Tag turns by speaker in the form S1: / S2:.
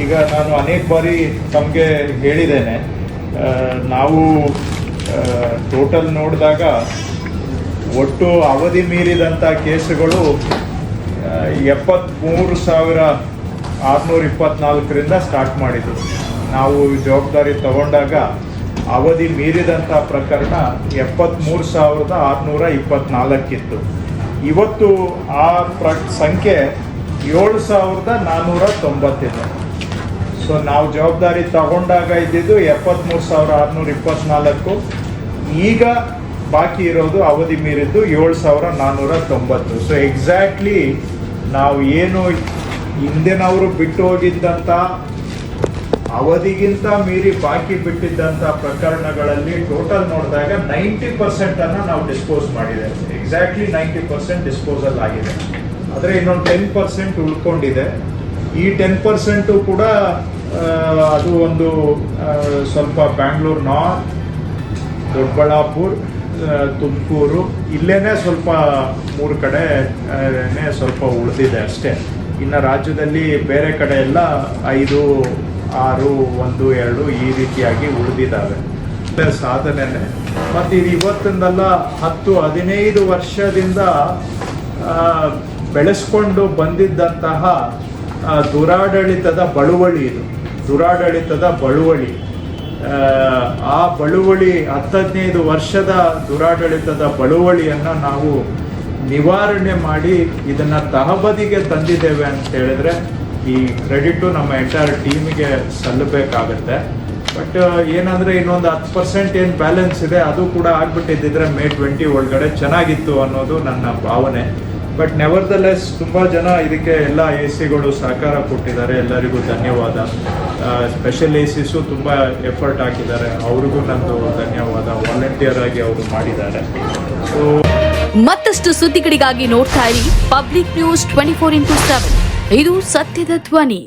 S1: ಈಗ ನಾನು ಅನೇಕ ಬಾರಿ ತಮಗೆ ಹೇಳಿದ್ದೇನೆ, ನಾವು ಟೋಟಲ್ ನೋಡಿದಾಗ ಒಟ್ಟು ಅವಧಿ ಮೀರಿದಂಥ ಕೇಸುಗಳು 73,624ರಿಂದ ಸ್ಟಾರ್ಟ್ ಮಾಡಿದ್ದು. ನಾವು ಜವಾಬ್ದಾರಿ ತಗೊಂಡಾಗ ಅವಧಿ ಮೀರಿದಂಥ ಪ್ರಕರಣ 73,624 ಇತ್ತು. ಇವತ್ತು ಆ ಸಂಖ್ಯೆ 7,490 ಇದೆ. ಸೊ ನಾವು ಜವಾಬ್ದಾರಿ ತಗೊಂಡಾಗ ಇದ್ದಿದ್ದು 73,624. ಈಗ ಬಾಕಿ ಇರೋದು ಅವಧಿ ಮೀರಿದ್ದು 7,490. ಸೊ ಎಕ್ಸಾಕ್ಟ್ಲಿ ನಾವು ಏನು ಹಿಂದಿನವರು ಬಿಟ್ಟು ಹೋಗಿದ್ದಂಥ ಅವಧಿಗಿಂತ ಮೀರಿ ಬಾಕಿ ಬಿಟ್ಟಿದ್ದಂಥ ಪ್ರಕರಣಗಳಲ್ಲಿ ಟೋಟಲ್ ನೋಡಿದಾಗ 90% ನಾವು ಡಿಸ್ಪೋಸ್ ಮಾಡಿದ್ದೇವೆ. ಎಕ್ಸಾಕ್ಟ್ಲಿ 90% ಡಿಸ್ಪೋಸಲ್ ಆಗಿದೆ. ಆದರೆ ಇನ್ನೊಂದು 10% ಉಳ್ಕೊಂಡಿದೆ. ಈ 10% ಕೂಡ ಅದು ಒಂದು ಸ್ವಲ್ಪ ಬ್ಯಾಂಗ್ಳೂರು ನಾರ್ತ್, ದೊಡ್ಡಬಳ್ಳಾಪುರ, ತುಮಕೂರು ಇಲ್ಲೇನೆ ಸ್ವಲ್ಪ 3 ಕಡೆ ಸ್ವಲ್ಪ ಉಳಿದಿದೆ ಅಷ್ಟೇ. ಇನ್ನು ರಾಜ್ಯದಲ್ಲಿ ಬೇರೆ ಕಡೆ ಎಲ್ಲ 5, 6, 1, 2 ಈ ರೀತಿಯಾಗಿ ಉಳಿದಿದ್ದಾವೆ. ಸಾಧನೆನೆ. ಮತ್ತು ಇದು ಇವತ್ತಿಂದಲ್ಲ, 10-15 ವರ್ಷದಿಂದ ಬೆಳೆಸ್ಕೊಂಡು ಬಂದಿದ್ದಂತಹ ದುರಾಡಳಿತದ ಬಳುವಳಿ ಇದು. ದುರಾಡಳಿತದ ಬಳುವಳಿ, ಆ ಬಳುವಳಿ 10-15 ವರ್ಷದ ದುರಾಡಳಿತದ ಬಳುವಳಿಯನ್ನು ನಾವು ನಿವಾರಣೆ ಮಾಡಿ ಇದನ್ನು ತಹಬದಿಗೆ ತಂದಿದ್ದೇವೆ ಅಂತ ಹೇಳಿದ್ರೆ ಈ ಕ್ರೆಡಿಟು ನಮ್ಮ ಎಂಟೈರ್ ಟೀಮಿಗೆ ಸಲ್ಲಬೇಕಾಗತ್ತೆ. ಬಟ್ ಏನಂದರೆ ಇನ್ನೊಂದು 10% ಏನು ಬ್ಯಾಲೆನ್ಸ್ ಇದೆ ಅದು ಕೂಡ ಆಗಿಬಿಟ್ಟಿದ್ದಿದ್ರೆ May 20 ಒಳಗಡೆ ಚೆನ್ನಾಗಿತ್ತು ಅನ್ನೋದು ನನ್ನ ಭಾವನೆ. ಬಟ್ ನೆವರ್ದಲೆಸ್ ತುಂಬ ಜನ ಇದಕ್ಕೆ ಎಲ್ಲ AC ಸಹಕಾರ ಕೊಟ್ಟಿದ್ದಾರೆ. ಎಲ್ಲರಿಗೂ ಧನ್ಯವಾದ. ಸ್ಪೆಷಲ್ ACಸು ತುಂಬ ಎಫರ್ಟ್ ಹಾಕಿದ್ದಾರೆ, ಅವ್ರಿಗೂ ನಂದು ಧನ್ಯವಾದ. ವಾಲಂಟಿಯರ್ ಆಗಿ ಅವರು ಮಾಡಿದ್ದಾರೆ. ಸೊ
S2: ಮತ್ತಷ್ಟು ಸುದ್ದಿಗಳಿಗಾಗಿ ನೋಡ್ತಾ ಇರಿ ಪಬ್ಲಿಕ್ ನ್ಯೂಸ್ 24x7. ಇದು ಸತ್ಯದ ಧ್ವನಿ.